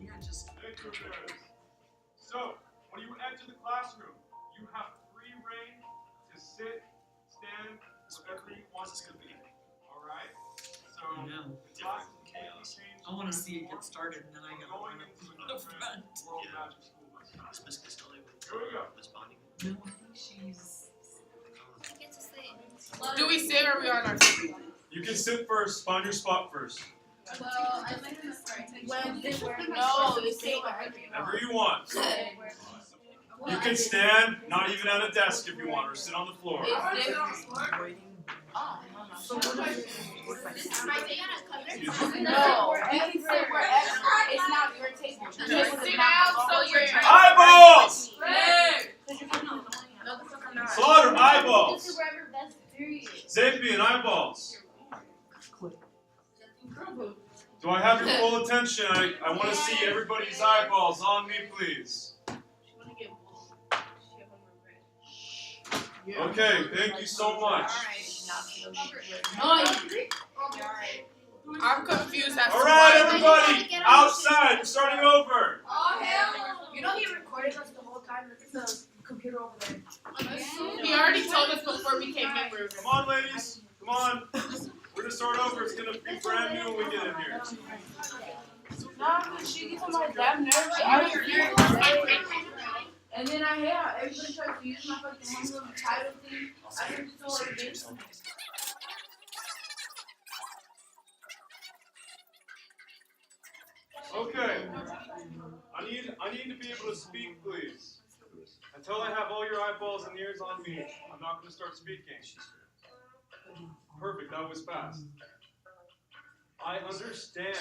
Yeah, just. Thank you, Paris. So, when you enter the classroom, you have free reign to sit, stand, whatever you want to be. Alright? So, I know. class is chaos. I want to see it get started, and then I gotta Going run up into to a the different front. world magic school bus. Is Miss Castelli with Here we go. Miss Bonnie? No, I think she's. I get to sit. Do we sit or are we on our feet? You can sit first. Find your spot first. Well, I like to start. No, you sit wherever you Whatever you want. Well, You can stand, not even at a desk if you want, or sit on the floor. Is this? Waiting. Oh, So what if I This is my day on a Excuse color. me. no, you can sit wherever. It's not your table. Just sit down so you're. Eyeballs! Hey! Slaughter, This is eyeballs! wherever best period. Zapien, eyeballs. Do I have your full attention? I want to see everybody's eyeballs on me, please. Okay, thank you so much. I'm confused as to All right, why. everybody, outside. We're starting over. Oh, hell. You know he recorded us the whole time. Look at the computer over there. He already told us before we came in. Come on, ladies. Come on. We're gonna start over. It's gonna be brand new when we get in here. Nah, cause she gets on my damn nerves. I was here. And then I hear how everybody tries to use my fucking handle title thing. I heard this all over this. Okay. I need to be able to speak, please. Until I have all your eyeballs and ears on me, I'm not gonna start speaking. Perfect. That was fast. I understand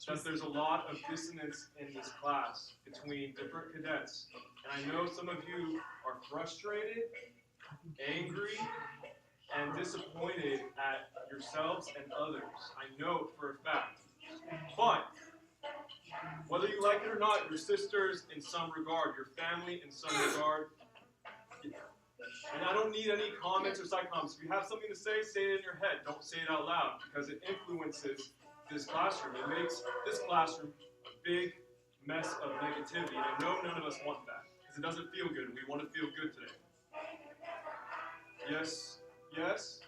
that there's a lot of dissonance in this class between different cadets. And I know some of you are frustrated, angry, and disappointed at yourselves and others. I know it for a fact. But, whether you like it or not, your sisters in some regard, your family in some regard. And I don't need any comments or side comments. If you have something to say, say it in your head. Don't say it out loud because it influences this classroom. It makes this classroom a big mess of negativity. And I know none of us want that because it doesn't feel good. And we want to feel good today. Yes? Yes?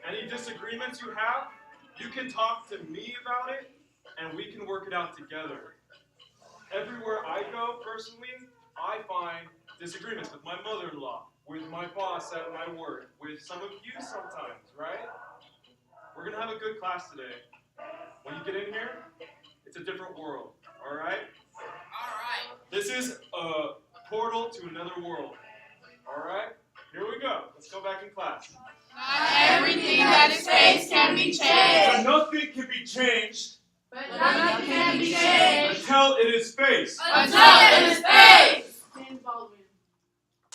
Any disagreements you have, you can talk to me about it and we can work it out together. Everywhere I go, personally, I find disagreements with my mother-in-law, with my boss at my work, with some of you sometimes, right? We're gonna have a good class today. When you get in here, it's a different world, all right? Alright. This is a portal to another world, all right? Here we go. Let's go back in class. Not everything that is faced can be But changed. nothing can be changed But Nothing can be changed until it is faced. until it is faced. James Baldwin.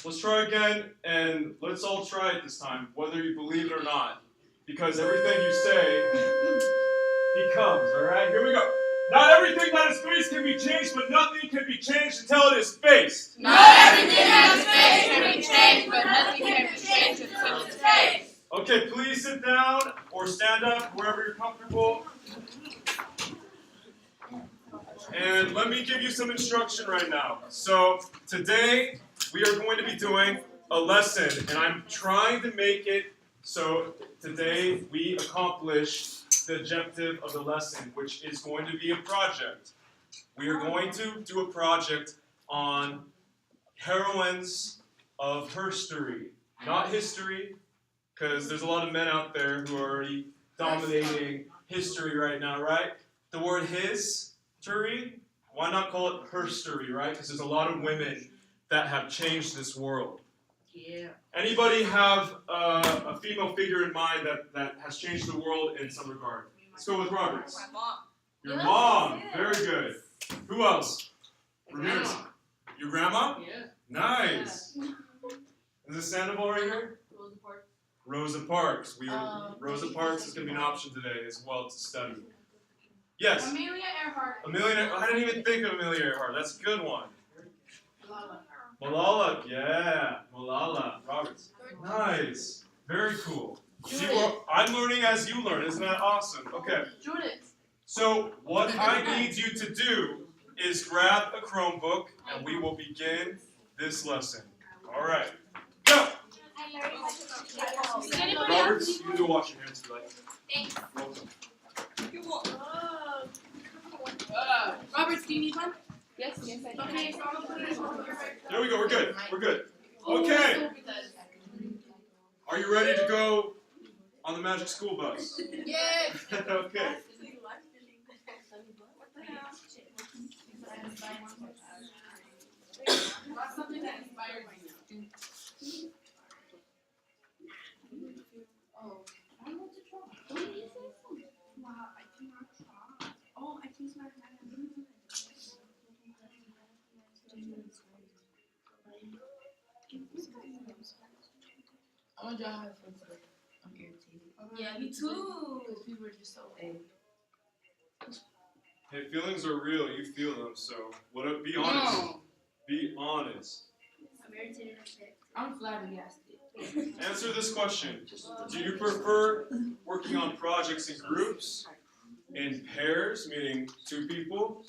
Let's try again, and let's all try it this time, whether you believe it or not. Because everything you say becomes, alright? Here we go. Not everything that is faced can be changed, but nothing can be changed until it is faced. Not everything that is faced can be changed, but nothing can be changed until it's faced. Okay, please sit down or stand up wherever you're comfortable. And let me give you some instruction right now. So today we are going to be doing a lesson, and I'm trying to make it so today we accomplish the objective of the lesson, which is going to be a project. We are going to do a project on heroines of herstory, not history, because there's a lot of men out there who are already dominating history right now, right? The word history, why not call it herstory, right? Because there's a lot of women that have changed this world. Yeah. Anybody have a female figure in mind that has changed the world in some regard? Let's go with Roberts. My mom. Your mom. Very good. Who else? Grandma. Your grandma? Yeah. Nice. Is this Sandoval right here? Rosa Parks. Rosa Parks. Rosa Parks is going to be an option today as well to study. Yes. Amelia Earhart. Amelia. I didn't even think of Amelia Earhart. That's a good one. Malala. Malala. Yeah. Malala. Roberts. Nice. Very cool. See, I'm learning as you learn. Isn't that awesome? Okay. Judith. So what I need you to do is grab a Chromebook and we will begin this lesson. All right, go. Roberts, you can go wash your hands tonight. Thanks. Welcome. Roberts, do you need one? Yes, I do. Okay, so I'm gonna put it on here. There we go, we're good, we're good. Okay, are you ready to go on the Magic School Bus? Yes. Okay. What's something that inspired me? Oh, I don't know what to try. What did you say? Wow, I cannot try. Oh, I can smell that. I want y'all to have fun today. I'm irritated. Yeah, me too. Because people are just so angry. Hey, feelings are real, you feel them, so be honest. No. Be honest. I'm irritated. I'm flabbergasted. Answer this question. Do you prefer working on projects in groups, in pairs, meaning 2 people,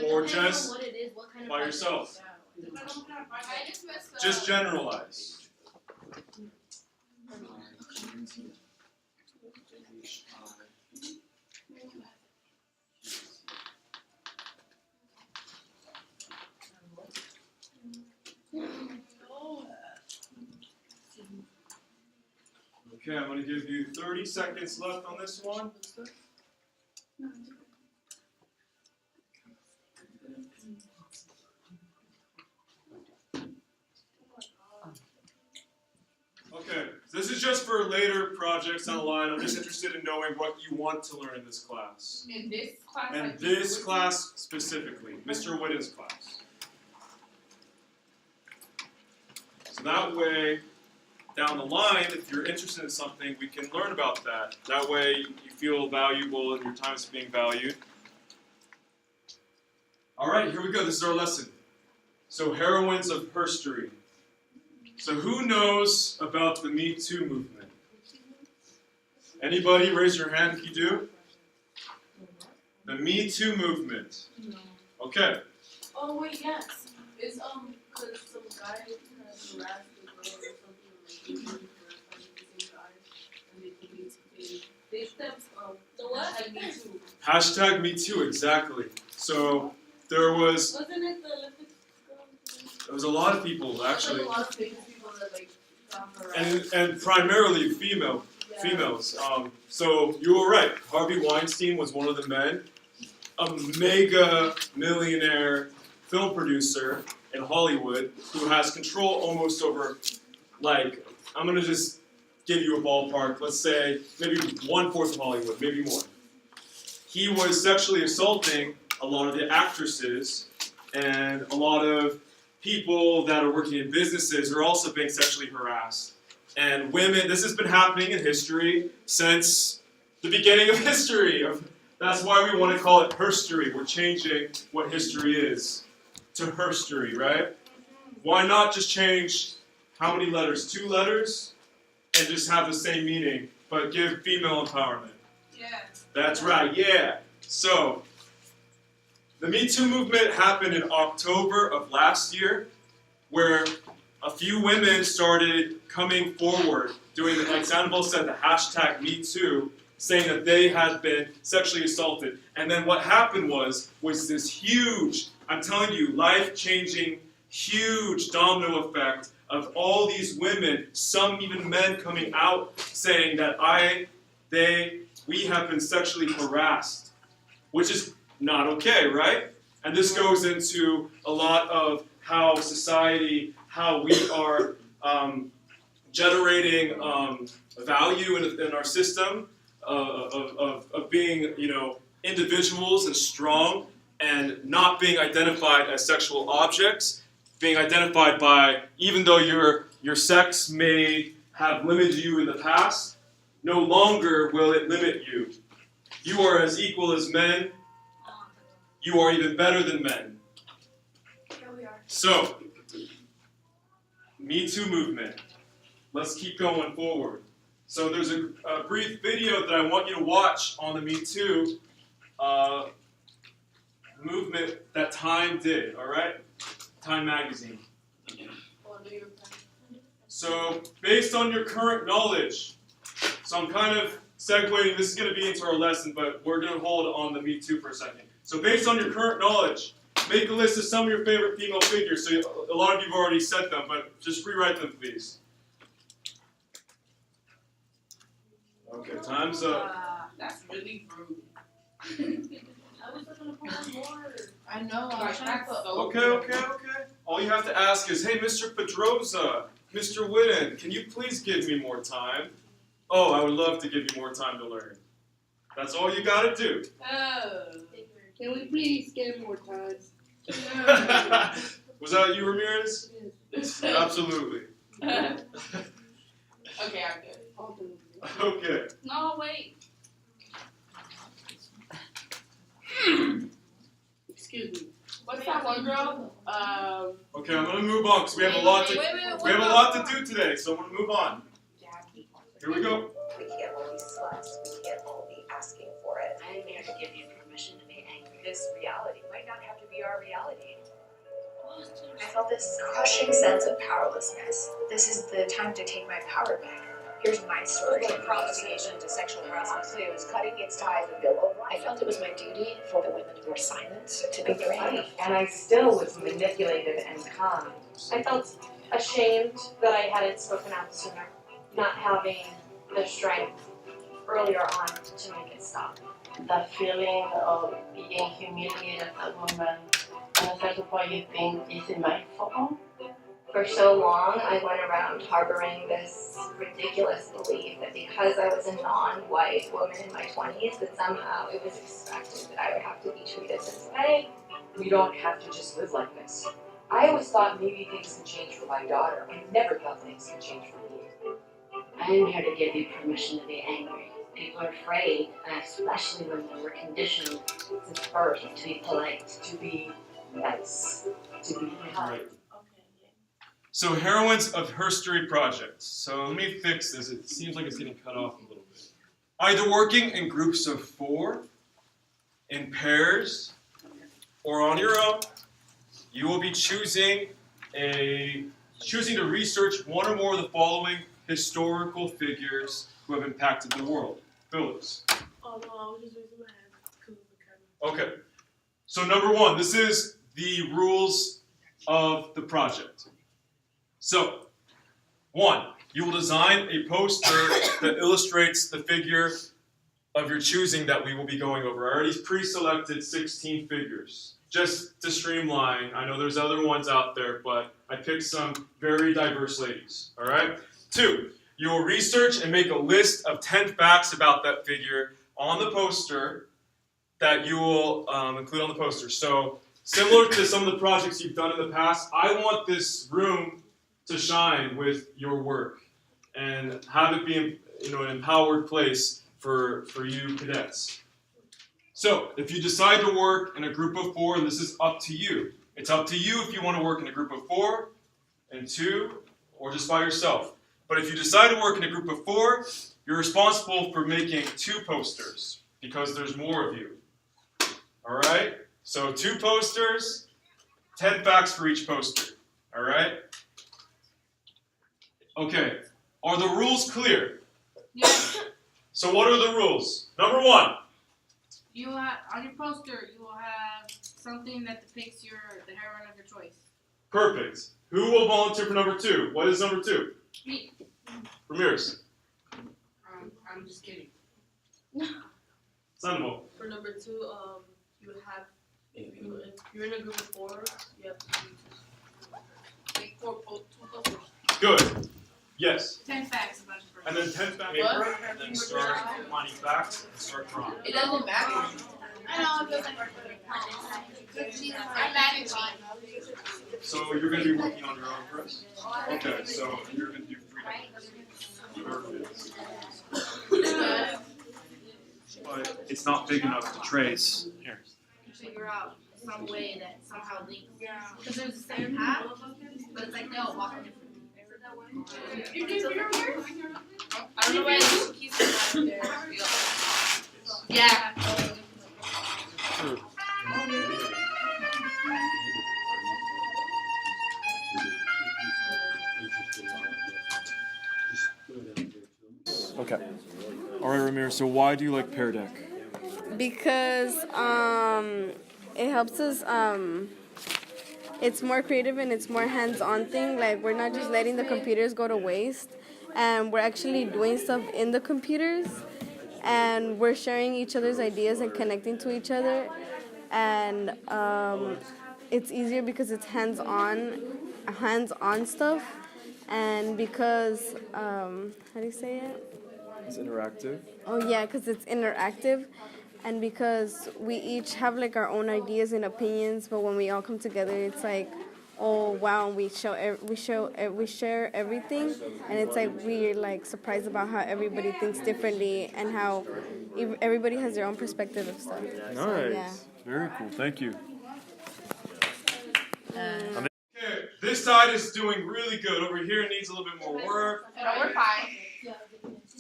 or just what it is, what kind of by yourself? I just messed up. Just generalize. Okay, I'm going to give you 30 seconds left on this one. Okay, so this is just for later projects down the line. I'm just interested in knowing what you want to learn in this class. In this class? And like this class specifically, Mr. Whitten's class. So that way, down the line, if you're interested in something, we can learn about that. That way, you feel valuable and your time is being valued. All right, here we go. This is our lesson. So, heroines of herstory. So, who knows about the Me Too movement? Anybody? Raise your hand if you do. The Me Too movement. Okay. Oh, wait, yes. It's, because some guy harassed the girl or something, like, the same guy, and they stepped, The what? hashtag Me Too. Hashtag Me Too, exactly. So, there was Wasn't it the Olympics girl? a lot of people, actually. Like a lot of famous people that, like, got harassed. And primarily females. So you were right. Harvey Weinstein was one of the men, a mega millionaire film producer in Hollywood who has control almost over, like, I'm gonna just give you a ballpark. Let's say maybe 1/4 of Hollywood, maybe more. He was sexually assaulting a lot of the actresses, and a lot of people that are working in businesses are also being sexually harassed. And women, this has been happening in history since the beginning of history. That's why we want to call it herstory. We're changing what history is to herstory, right? Why not just change how many letters? 2 letters? And just have the same meaning, but give female empowerment. Yeah. That's right, yeah. So, the Me Too movement happened in October of last year, where a few women started coming forward, doing, like Sandoval said, the hashtag Me Too, saying that they had been sexually assaulted. And then what happened was this huge, I'm telling you, life-changing, huge domino effect of all these women, some even men coming out saying that we have been sexually harassed, which is not okay, right? And this goes into a lot of how society, how we are generating value in our system of being, individuals and strong and not being identified as sexual objects, being identified by, even though your sex may have limited you in the past, no longer will it limit you. You are as equal as men. You are even better than men. Yeah, we are. So, Me Too movement. Let's keep going forward. So there's a brief video that I want you to watch on the Me Too, movement that Time did, all right? Time magazine. So, based on your current knowledge, so I'm kind of segueing, this is going to be into our lesson, but we're going to hold on the Me Too for a second. So, based on your current knowledge, make a list of some of your favorite female figures. So, a lot of you have already said them, but just rewrite them, please. Okay, time's up. That's really rude. I was looking to put more. I know. I'm Like, trying to that's put. so Okay. All you have to ask is, hey, Mr. Pedroza, Mr. Whitten, can you please give me more time? Oh, I would love to give you more time to learn. That's all you gotta do. Oh. Can we please get more time? Was that you, Ramirez? Absolutely. Okay, I'm good. Okay. No, wait. Excuse me. What's that one girl? Okay, I'm gonna move on because we have a lot to we have a lot to do today, so I'm gonna move on. Here we go. We can't all be sluts. We can't all be asking for it. I am here to give you permission to be angry. This reality might not have to be our reality. I felt this crushing sense of powerlessness. This is the time to take my power back. Here's my story. From prostitution to sexual harassment to cutting its ties with I felt it was my duty for the women who were silent to be brave. And I still was manipulated and calm. I felt ashamed that I hadn't spoken out sooner, not having the strength earlier on to make it stop. The feeling of being humiliated as a woman, and the fact of what you think is my fault. For so long, I went around harboring this ridiculous belief that because I was a non-white woman in my 20s, that somehow it was expected that I would have to be treated this way. We don't have to just live like this. I always thought maybe things can change for my daughter. I never thought things could change for me. I am here to give you permission to be angry. People are afraid, and especially when they were conditioned since birth to be polite. To be nice. To be kind. So heroines of Herstory Project. So let me fix this. It seems like it's getting cut off a little bit. Either working in groups of 4, in pairs, or on your own, you will be choosing to research one or more of the following historical figures who have impacted the world. Phyllis. Oh no, I was just raising my hand. Okay. So number 1, this is the rules of the project. So, 1, you will design a poster that illustrates the figure of your choosing that we will be going over. I already pre-selected 16 figures. Just to streamline, I know there's other ones out there, but I picked some very diverse ladies, all right? 2, you will research and make a list of 10 facts about that figure on the poster that you will include on the poster. So, similar to some of the projects you've done in the past, I want this room to shine with your work and have it be an empowered place for you cadets. So if you decide to work in a group of 4, and this is up to you. It's up to you if you want to work in a group of 4 and 2 or just by yourself. But if you decide to work in a group of 4, you're responsible for making 2 posters because there's more of you. All right? So 2 posters, 10 facts for each poster. All right? Okay, are the rules clear? Yes. So what are the rules? Number 1. You will have on your poster. You will have something that depicts the heroine of your choice. Perfect. Who will volunteer for number 2? What is number 2? Me. Ramirez. I'm just kidding. Sandoval. For number 2, you would have if you're in a group of 4, you have to make 2 posters. Good. Yes. 10 facts about your person. And then 10 facts. What? And then start finding facts and start drawing. It doesn't matter. I know, it doesn't work for me. I'm mad at you. So you're going to be working on your own first? Okay, so you're going to do 3. Perfect. But it's not big enough to trace. Here. Figure out some way that somehow links. Because there's the same path, but it's like they'll walk different. You did your work? I don't know why it keeps there. Yeah. Okay. All right, Ramiro. So why do you like Pear Deck? Because it helps us it's more creative and it's more hands-on thing. Like, we're not just letting the computers go to waste, and we're actually doing stuff in the computers, and we're sharing each other's ideas and connecting to each other. And it's easier because it's hands-on stuff, and because how do you say it? It's interactive. Oh yeah, because it's interactive, and because we each have like our own ideas and opinions, but when we all come together, it's like, oh wow, we share everything, and it's like we're like surprised about how everybody thinks differently and how everybody has their own perspective of stuff. Nice. So, yeah. Very cool. Thank you. Okay, this side is doing really good. Over here needs a little bit more work. No, we're fine.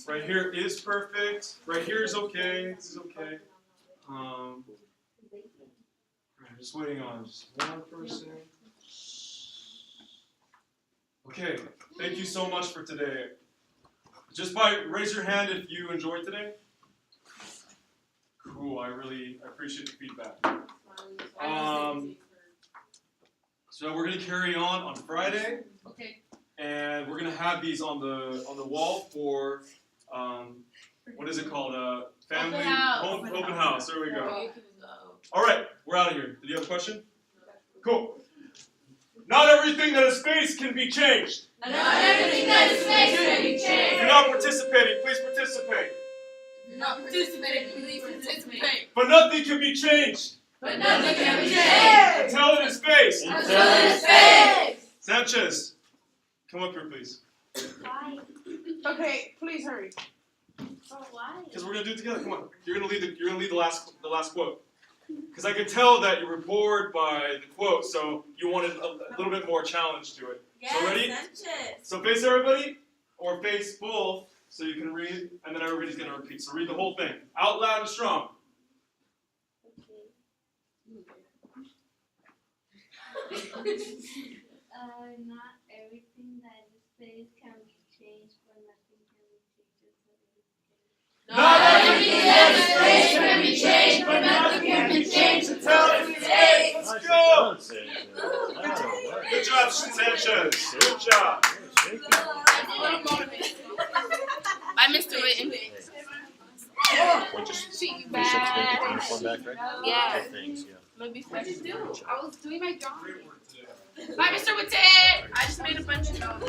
Right here is perfect. Right here is okay. This is okay. I'm just waiting on just one person. Okay, thank you so much for today. Just raise your hand if you enjoyed today. Cool, I really appreciate the feedback. So we're gonna carry on Friday. Okay. And we're gonna have these on the wall for what is it called? Family open house. There we go. All right, we're out of here. Did you have a question? Cool. Not everything that is space can be changed. Not everything that is space can be If changed. you're not participating, please participate. Not participating, please participate. But nothing can be changed But nothing can be changed. until it is space. Until it is space. Sanchez, come up here, please. Why? Okay, please hurry. Oh, why? Because we're gonna do it together. Come on. You're gonna lead the last quote. Because I could tell that you were bored by the quote, so you wanted a little bit more challenge to it. So ready? So face everybody, or face both, so you can read, and then everybody's gonna repeat. So read the whole thing out loud and strong. Not everything that is space can be changed, but nothing can be changed. Not everything that is space can be changed, but nothing can be changed until it is space. Let's go! Good job, Sanchez. Good job. Bye, Mr. Witten. See you back. Yeah. Maybe special. I was doing my job. Bye, Mr. Witten. I just made a bunch of notes.